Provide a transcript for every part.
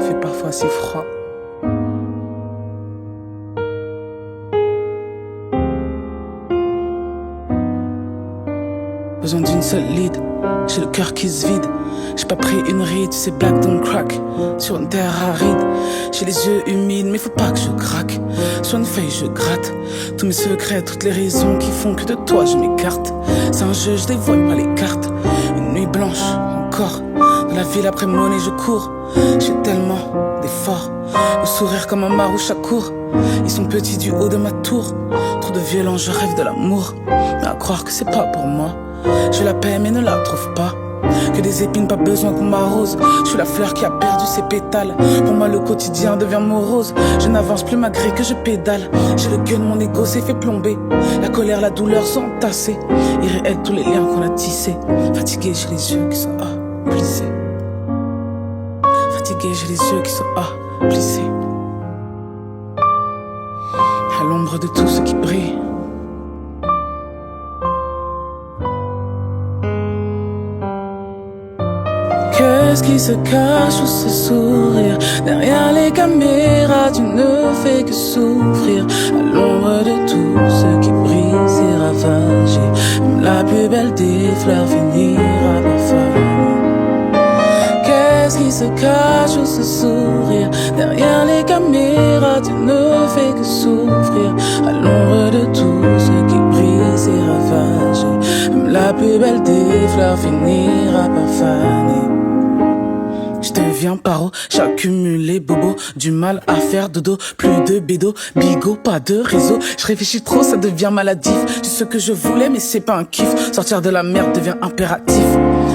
fait parfois si froid. Besoin d'une seule lead, j'ai le cœur qui se vide. J'ai pas pris une ride, c'est black don't crack. Sur une terre aride, j'ai les yeux humides, mais faut pas que je craque. Sur une feuille je gratte, tous mes secrets, toutes les raisons qui font que de toi je m'écarte. C'est un jeu, je dévoile pas les cartes. Une nuit blanche, encore. Dans la ville après monnaie je cours. J'ai tellement d'efforts, le sourire comme un marouche à court. Ils sont petits du haut de ma tour. Trop de violence, je rêve de l'amour. Mais à croire que c'est pas pour moi. Je la paie mais ne la trouve pas. Que des épines, pas besoin qu'on m'arrose. Je suis la fleur qui a perdu ses pétales. Pour moi le quotidien devient morose. Je n'avance plus malgré que je pédale. J'ai le gun, mon ego s'est fait plomber. La colère, la douleur sont entassées. Irréels tous les liens qu'on a tissés. Fatigué, j'ai les yeux qui sont plissés. Fatigué, j'ai les yeux qui sont plissés. À l'ombre de tout ce qui brille. Qu'est-ce qui se cache sous ce sourire? Derrière les caméras, tu ne fais que souffrir. À l'ombre de tout ce qui brise et ravage. Même la plus belle des fleurs finira par faner. Qu'est-ce qui se cache sous ce sourire? Derrière les caméras, tu ne fais que souffrir. À l'ombre de tout ce qui brise et ravage. Même la plus belle des fleurs finira par faner. Je deviens paro, j'accumule les bobos. Du mal à faire dodo, plus de bédo. Bigot, pas de réseau. Je réfléchis trop, ça devient maladif. C'est ce que je voulais mais c'est pas un kiff. Sortir de la merde devient impératif.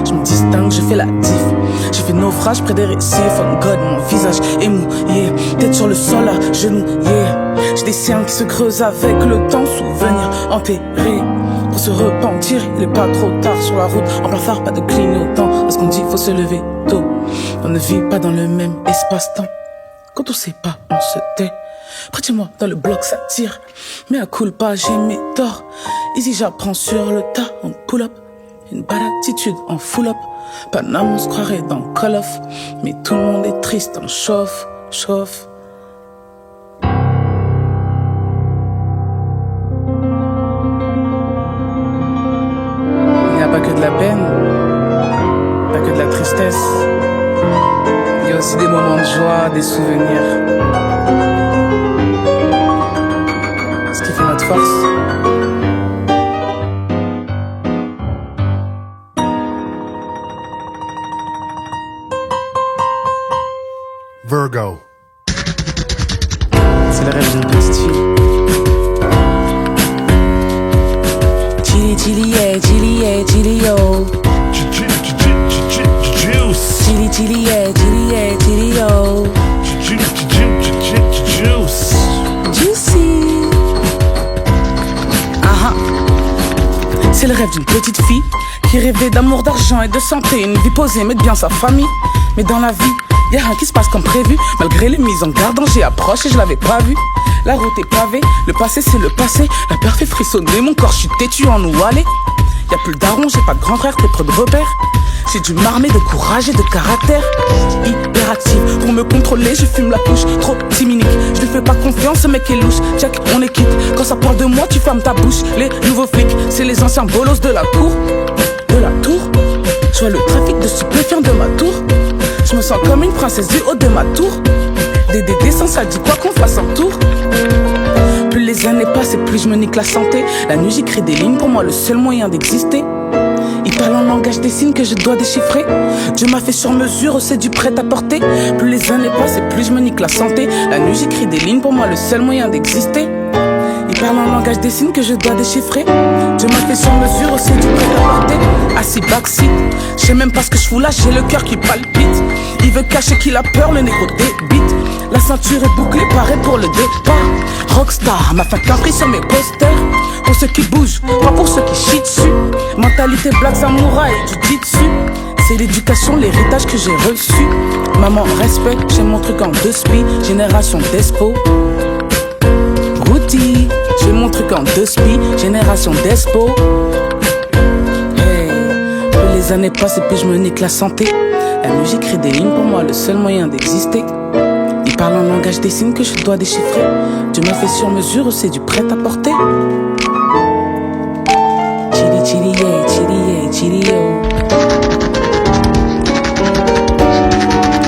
Je me distingue, je fais la diff. J'ai fait naufrage près des récifs. On God, mon visage est mou, yeah. Tête sur le sol, à genoux, yeah. J'ai des cernes qui se creusent avec le temps. Souvenirs enterrés. Pour se repentir, il est pas trop tard sur la route. En plein phare, pas de clignotant. Parce qu'on dit faut se lever tôt. On ne vit pas dans le même espace-temps. Quand on sait pas, on se tait. Près de chez moi, dans le bloc, ça tire. Mais à coup pas, j'ai mes torts. Ici, j'apprends sur le tas. On pull up, une belle attitude en full up. Paname, on se croirait dans Call of. Mais tout le monde est triste, on chauffe, chauffe. Il n'y a pas que de la peine, pas que de la tristesse. Il y a aussi des moments de joie, des souvenirs. Ce qui fait notre force. Virgo. C'est le rêve d'une petite fille. Chili, chili, yeah, chili, yeah, chili, yo. Juice. Chili, chili, yeah, chili, yeah, chili, yo. Juice. Juicy. C'est le rêve d'une petite fille qui rêvait d'amour, d'argent et de santé. Une vie posée, mettre bien sa famille. Mais dans la vie, y'a rien qui se passe comme prévu. Malgré les mises en garde, danger approche et je l'avais pas vu. La route est pavée, le passé c'est le passé. La peur fait frissonner, mon corps, je suis têtu en où aller. Y'a plus le daron, j'ai pas de grand frère, t'es près de repère. J'ai dû m'armer de courage et de caractère. Hyperactive, pour me contrôler, je fume la couche. Trop timinique, je lui fais pas confiance, ce mec est louche. Check, on est quitte, quand ça parle de moi, tu fermes ta bouche. Les nouveaux flics, c'est les anciens bolos de la cour. De la tour, je vois le trafic de stupéfiants de ma tour. Je me sens comme une princesse du haut de ma tour. Des dessins, ça dit quoi qu'on fasse un tour. Plus les années passent et plus je me nique la santé. La nuit j'écris des lignes, pour moi le seul moyen d'exister. Il parle en langage des signes que je dois déchiffrer. Dieu m'a fait sur mesure, c'est du prêt-à-porter. Plus les années passent et plus je me nique la santé. La nuit j'écris des lignes, pour moi le seul moyen d'exister. Il parle en langage des signes que je dois déchiffrer. Dieu m'a fait sur mesure, c'est du prêt-à-porter. Assis backseat, je sais même pas ce que je fous là, j'ai le cœur qui palpite. Il veut cacher qu'il a peur, le négro débite. La ceinture est bouclée, pareil pour le départ. Rockstar, m'a fait qu'un prix sur mes posters. Pour ceux qui bougent, pas pour ceux qui chient dessus. Mentalité black samouraï, du jitsu. C'est l'éducation, l'héritage que j'ai reçu. Maman, respect, j'ai mon truc en 2 spi. Génération d'espo. Routi, j'ai mon truc en 2 spi. Génération d'espo. Hey, plus les années passent et puis je me nique la santé. MU, j'écris des lignes, pour moi le seul moyen d'exister. Il parle un langage des signes que je dois déchiffrer. Dieu m'a fait sur mesure, c'est du prêt-à-porter. Chili, chili, yeah, chili, yeah, chili, yo.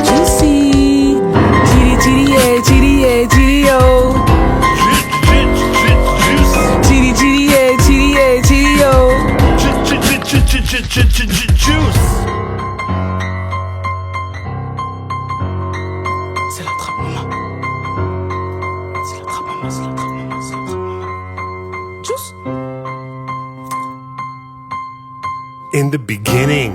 Juicy. Chili, chili, yeah, chili, yeah, chili, yo. Chili, chili, yeah, chili, yeah, chili, yo. Juice. C'est la trappe, maman. C'est la trappe, maman, c'est la trappe, maman, c'est la trappe, maman. Juice. In the beginning.